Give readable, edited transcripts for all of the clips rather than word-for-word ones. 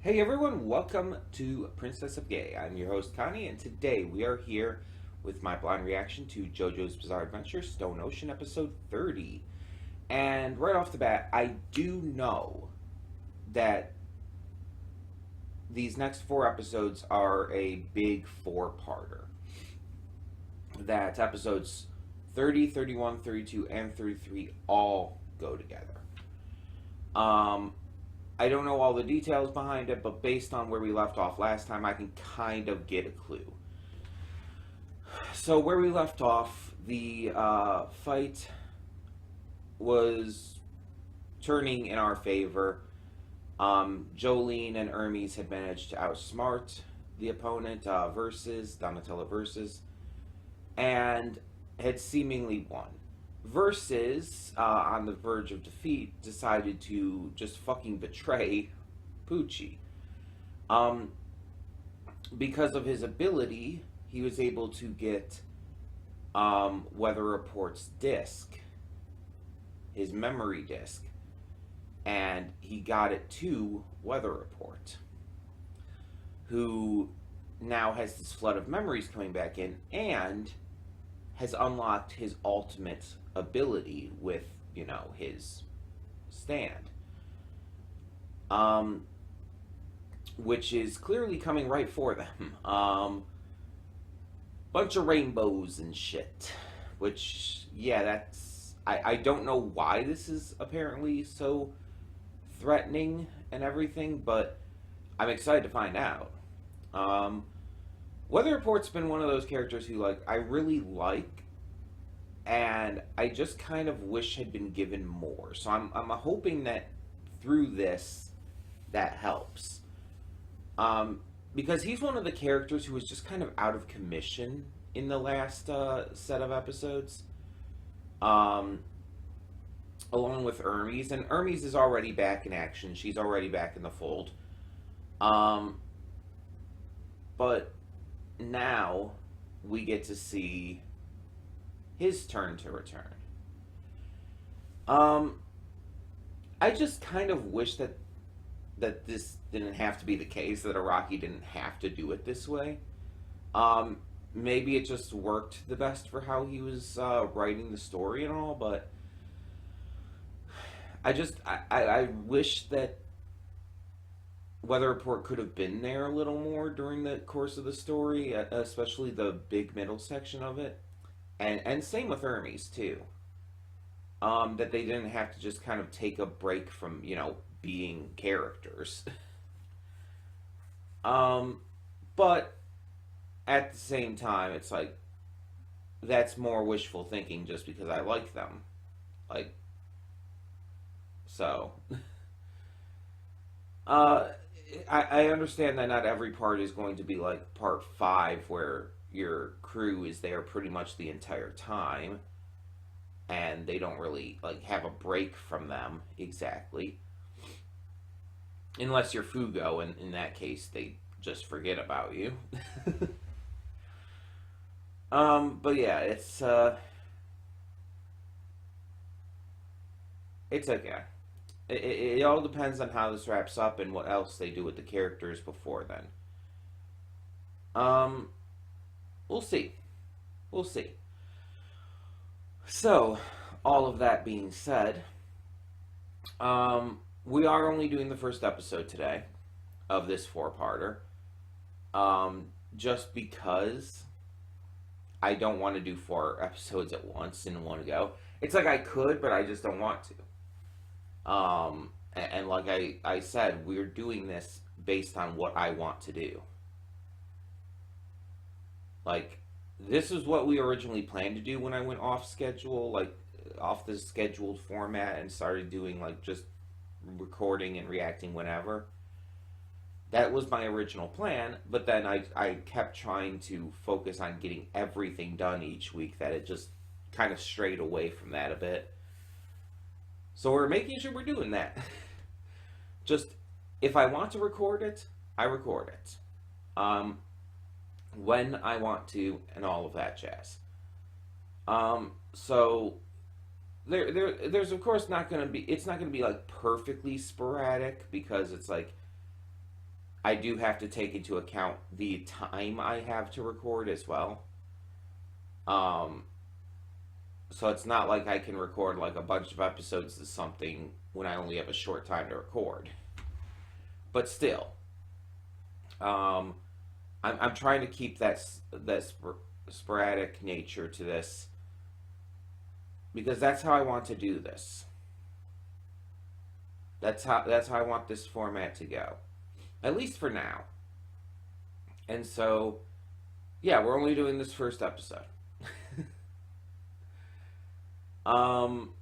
Hey everyone, welcome to Princess of Gay. I'm your host Connie, and today we are here with my blind reaction to JoJo's Bizarre Adventure Stone Ocean episode 30. And right off the bat, I do know that these next four episodes are a big four-parter. That episodes 30, 31, 32, and 33 all go together. I don't know all the details behind it, but based on where we left off last time, I can kind of get a clue. So where we left off, the fight was turning in our favor. Jolene and Hermes had managed to outsmart the opponent Donatella versus, and had seemingly won. Versus, on the verge of defeat, decided to just fucking betray Poochie. Because of his ability, he was able to get Weather Report's disc, his memory disc, and he got it to Weather Report, who now has this flood of memories coming back in, and has unlocked his ultimate ability with, his stand. Which is clearly coming right for them. Bunch of rainbows and shit. Which, yeah, that's... I don't know why this is apparently so threatening and everything, but I'm excited to find out. Weather Report's been one of those characters who, I really like, and I just kind of wish had been given more. So I'm hoping that through this, that helps. Because he's one of the characters who was just kind of out of commission in the last set of episodes. Along with Hermes. And Hermes is already back in action. She's already back in the fold. But now we get to see his turn to return. I just kind of wish that this didn't have to be the case, that Araki didn't have to do it this way. Maybe it just worked the best for how he was writing the story and all, but I wish that Weather Report could have been there a little more during the course of the story, especially the big middle section of it. And same with Hermes, too. That they didn't have to just kind of take a break from, being characters. But at the same time, it's that's more wishful thinking just because I like them. So... I understand that not every part is going to be like part 5 where your crew is there pretty much the entire time and they don't really have a break from them exactly, unless you're Fugo, and in that case they just forget about you. But yeah, it's okay. It all depends on how this wraps up and what else they do with the characters before then. We'll see. We'll see. So, all of that being said, we are only doing the first episode today of this four-parter. Just because I don't want to do 4 episodes at once in one go. It's I could, but I just don't want to. And like I said, we're doing this based on what I want to do. This is what we originally planned to do when I went off schedule, off the scheduled format and started doing, just recording and reacting whenever. That was my original plan, but then I kept trying to focus on getting everything done each week, that it just kind of strayed away from that a bit. So we're making sure we're doing that. Just, if I want to record it, I record it. When I want to, and all of that jazz. So, there's of course not going to be, it's not going to be perfectly sporadic, because it's I do have to take into account the time I have to record as well. Um, so it's not like I can record like a bunch of episodes of something when I only have a short time to record. But still, um, I'm trying to keep that sporadic nature to this because that's how I want to do this. That's how I want this format to go, at least for now. And so, yeah, we're only doing this first episode. um,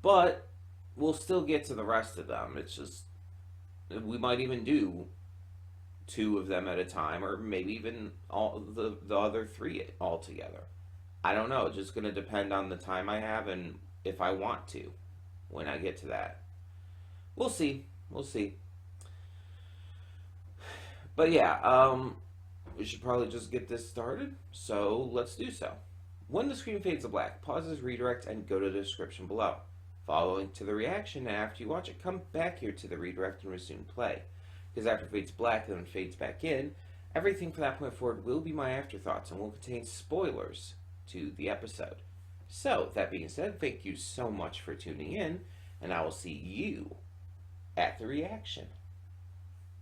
but we'll still get to the rest of them. It's just we might even do two of them at a time, or maybe even all the other three all together. I don't know. It's just going to depend on the time I have and if I want to when I get to that. We'll see. We'll see. But yeah, we should probably just get this started. So let's do so. When the screen fades to black, pause this redirect and go to the description below. Follow link to the reaction, and after you watch it, come back here to the redirect and resume play. Because after it fades black and then fades back in, everything from that point forward will be my afterthoughts and will contain spoilers to the episode. So, that being said, thank you so much for tuning in, and I will see you at the reaction.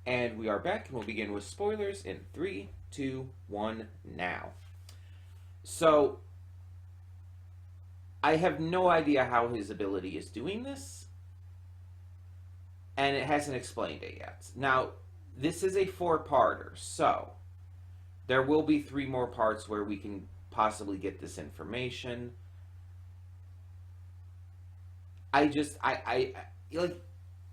And we are back, and we'll begin with spoilers in 3, 2, 1, now. So, I have no idea how his ability is doing this, and it hasn't explained it yet. Now, this is a 4-parter, so there will be 3 more parts where we can possibly get this information. I like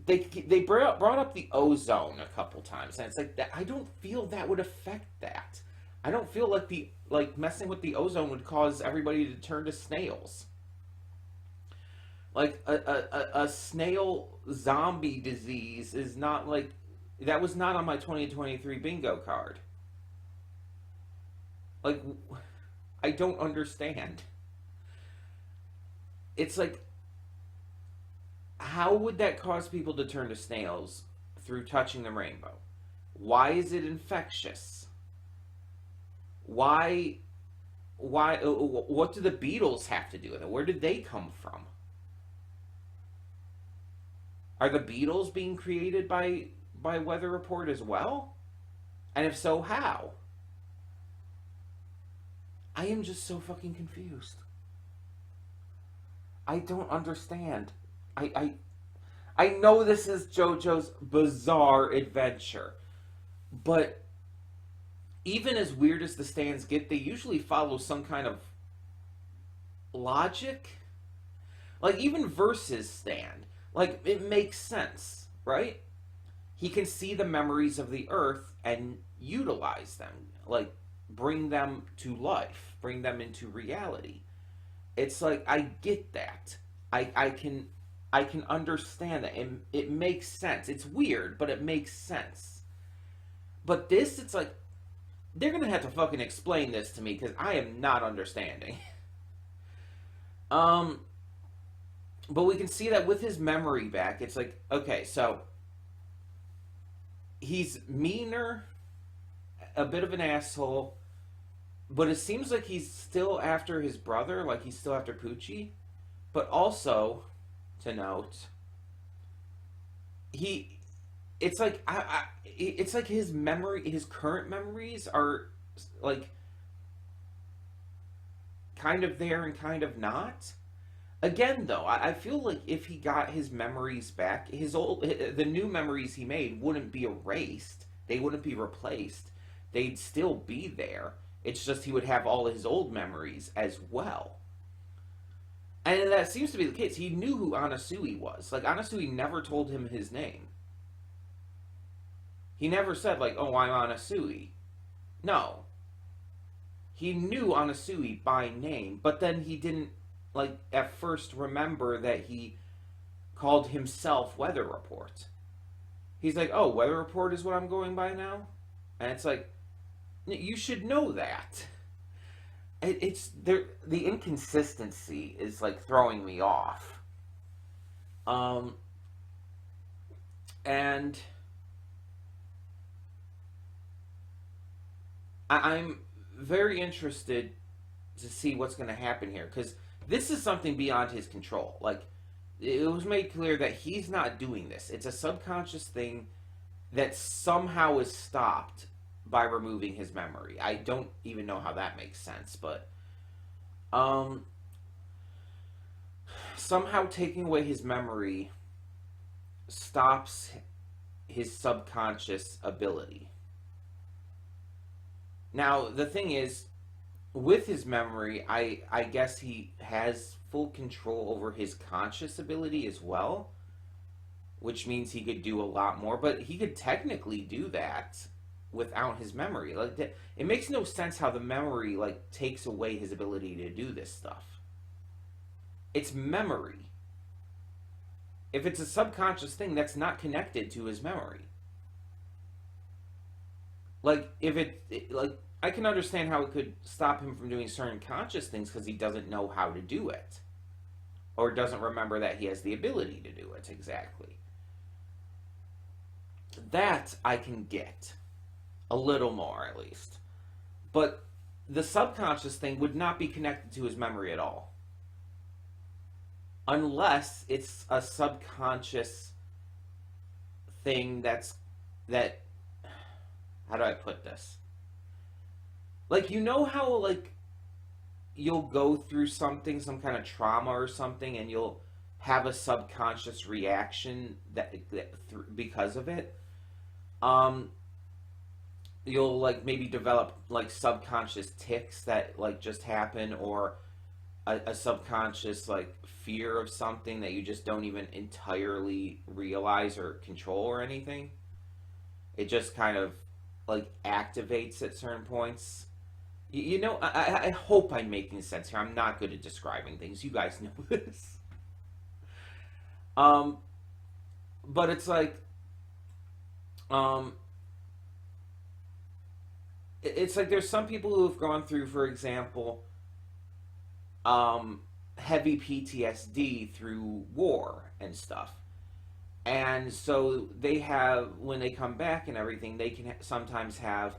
they brought up the ozone a couple times, and it's like that. I don't feel that would affect that. I don't feel like messing with the ozone would cause everybody to turn to snails. Like a snail zombie disease is not like that was not on my 2023 bingo card. Like, I don't understand. It's like, how would that cause people to turn to snails through touching the rainbow? Why is it infectious? Why, what do the beetles have to do with it? Where did they come from? Are the beetles being created by Weather Report as well? And if so, how? I am just so fucking confused. I don't understand. I know this is JoJo's bizarre adventure, but even as weird as the stands get, they usually follow some kind of logic. Like, even Versus stand. Like, it makes sense, right? He can see the memories of the Earth and utilize them. Like, bring them to life. Bring them into reality. It's like, I get that. I can understand that. It makes sense. It's weird, but it makes sense. But this, it's like, they're going to have to fucking explain this to me, because I am not understanding. But we can see that with his memory back, it's like, okay, so he's meaner, a bit of an asshole, but it seems like he's still after his brother, like he's still after Poochie. But also, to note, it's like it's like his current memories are like kind of there and kind of not. Again, though, I feel like if he got his memories back, the new memories he made wouldn't be erased. They wouldn't be replaced. They'd still be there. It's just he would have all his old memories as well. And that seems to be the case. He knew who Anasui was. Like, Anasui never told him his name. He never said, like, oh, I'm Anasui. No. He knew Anasui by name, but then he didn't, like, at first remember that he called himself Weather Report. He's like, oh, Weather Report is what I'm going by now? And it's like, you should know that. It's there. The inconsistency is like throwing me off. And I'm very interested to see what's going to happen here because this is something beyond his control. Like, it was made clear that he's not doing this. It's a subconscious thing that somehow is stopped by removing his memory. I don't even know how that makes sense, but um somehow taking away his memory stops his subconscious ability. Now, the thing is, with his memory, I guess he has full control over his conscious ability as well, which means he could do a lot more, but he could technically do that without his memory. Like, it makes no sense how the memory like takes away his ability to do this stuff. It's memory. If it's a subconscious thing, that's not connected to his memory. Like, if like, I can understand how it could stop him from doing certain conscious things because he doesn't know how to do it, or doesn't remember that he has the ability to do it exactly. That I can get a little more, at least. But the subconscious thing would not be connected to his memory at all, unless it's a subconscious thing that how do I put this? Like, you know how like you'll go through something, some kind of trauma or something, and you'll have a subconscious reaction because of it. Um, you'll like maybe develop like subconscious tics that like just happen, or a subconscious like fear of something that you just don't even entirely realize or control or anything. It just kind of like activates at certain points. You know, I hope I'm making sense here. I'm not good at describing things. You guys know this. Um, but it's like, um, it's like there's some people who have gone through, for example, heavy PTSD through war and stuff. And so they have, when they come back and everything, they can sometimes have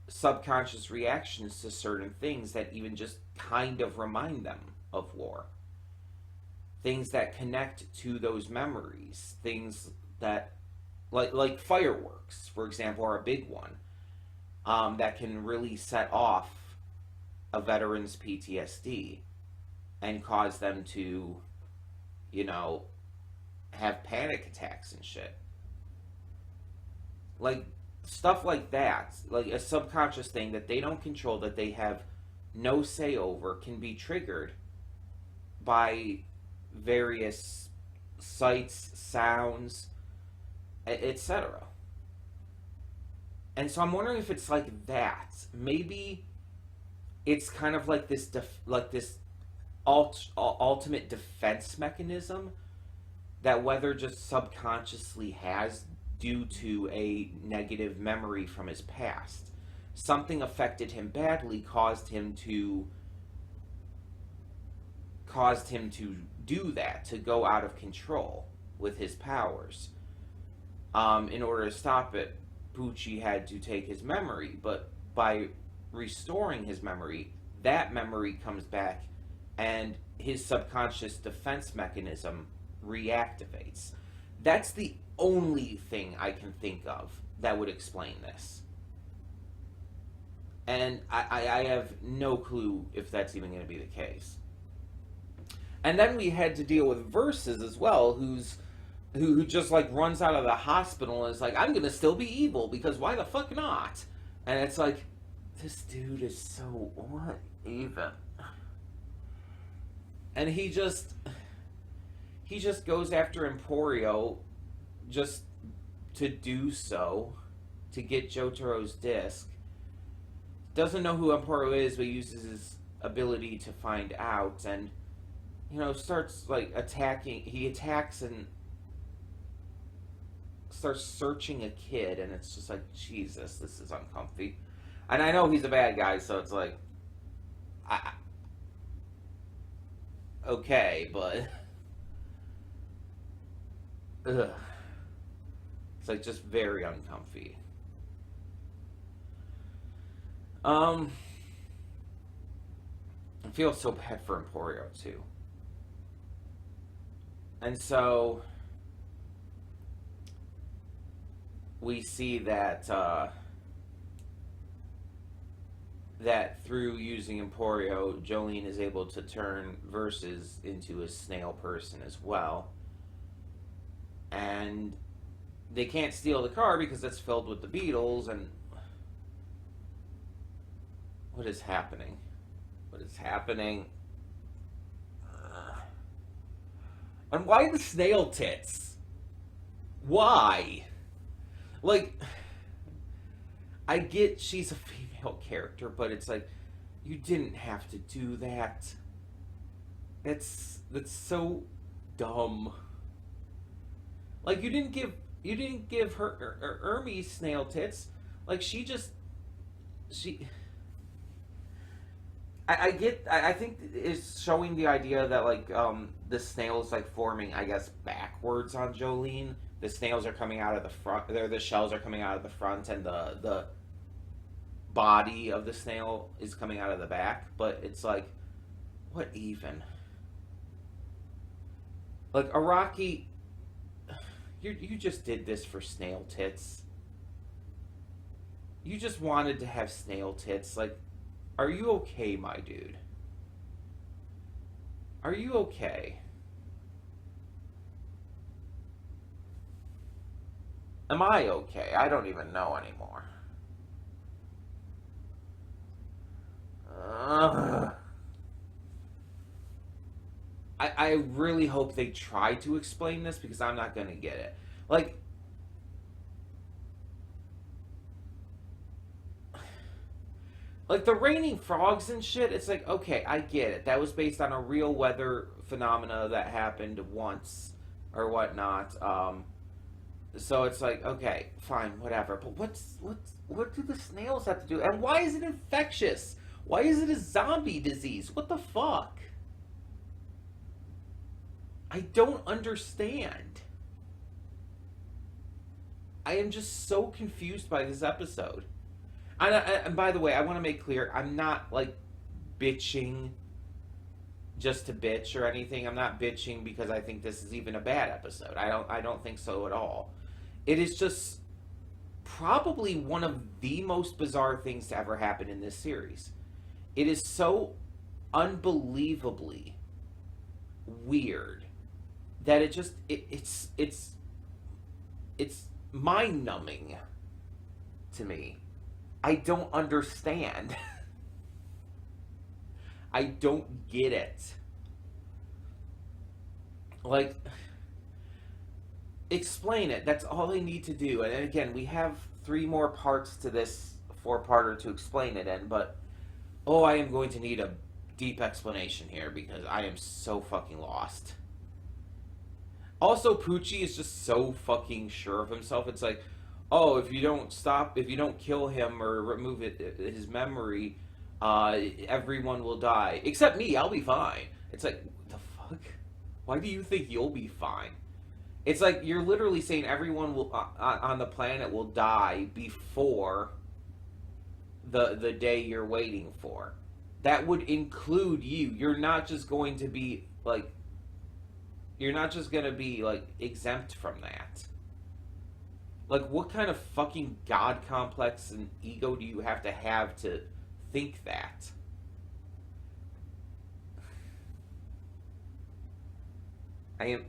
subconscious reactions to certain things that even just kind of remind them of war. Things that connect to those memories. Things that, like fireworks, for example, are a big one, that can really set off a veteran's PTSD and cause them to, you know, have panic attacks and shit. Like, stuff like that, like a subconscious thing that they don't control, that they have no say over, can be triggered by various sights, sounds, etc. And so I'm wondering if it's like that. Maybe it's kind of like this, like this ultimate defense mechanism that Weather just subconsciously has due to a negative memory from his past. Something affected him badly, caused him to do that, to go out of control with his powers. In order to stop it, Pucci had to take his memory, but by restoring his memory, that memory comes back and his subconscious defense mechanism reactivates. That's the only thing I can think of that would explain this. And I have no clue if that's even going to be the case. And then we had to deal with Versus as well, who just like runs out of the hospital and is like, I'm going to still be evil because why the fuck not? And it's like, this dude is so uneven. And he just goes after Emporio just to do so, to get Jotaro's disc. Doesn't know who Emporio is, but uses his ability to find out, and, you know, starts like attacking. He attacks and starts searching a kid, and it's just like, Jesus, this is uncomfy. And I know he's a bad guy, so it's like, okay, but ugh. It's like just very uncomfy. Um, I feel so bad for Emporio too. And so we see that that through using Emporio, Jolene is able to turn Versus into a snail person as well. And they can't steal the car because it's filled with the beetles. And what is happening? What is happening? And why the snail tits? Why? Like, I get she's a female character, but it's like, you didn't have to do that. That's so dumb. Like, you didn't give her Hermes snail tits. Like, she. I think it's showing the idea that like the snail is like forming, I guess, backwards on Jolene. The snails are coming out of the front. The shells are coming out of the front, and the body of the snail is coming out of the back. But it's like, what even? Like, Araki, you just did this for snail tits. You just wanted to have snail tits. Like, are you okay, my dude? Are you okay? Am I okay? I don't even know anymore. I really hope they try to explain this because I'm not going to get it. Like the raining frogs and shit, it's like, okay, I get it. That was based on a real weather phenomena that happened once or whatnot. So it's like, okay, fine, whatever. But what do the snails have to do? And why is it infectious? Why is it a zombie disease? What the fuck? I don't understand. I am just so confused by this episode. And by the way, I want to make clear, I'm not like bitching just to bitch or anything. I'm not bitching because I think this is even a bad episode. I don't think so at all. It is just probably one of the most bizarre things to ever happen in this series. It is so unbelievably weird that it's mind-numbing to me. I don't understand. I don't get it. Like, explain it. That's all they need to do. And again, we have 3 more parts to this 4-parter to explain it in, but I am going to need a deep explanation here because I am so fucking lost. Also, Poochie is just so fucking sure of himself. It's like, if you don't kill him or remove his memory, everyone will die. Except me, I'll be fine. It's like, what the fuck? Why do you think you'll be fine? It's like, you're literally saying everyone will on the planet will die before the day you're waiting for. That would include you. You're not just going to be, like, exempt from that. Like, what kind of fucking god complex and ego do you have to think that? I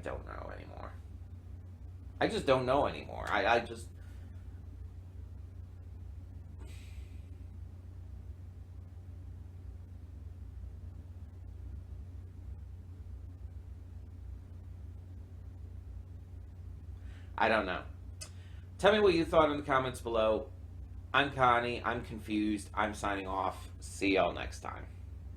don't know anymore. I just don't know anymore. I don't know. Tell me what you thought in the comments below. I'm Connie. I'm confused. I'm signing off. See y'all next time.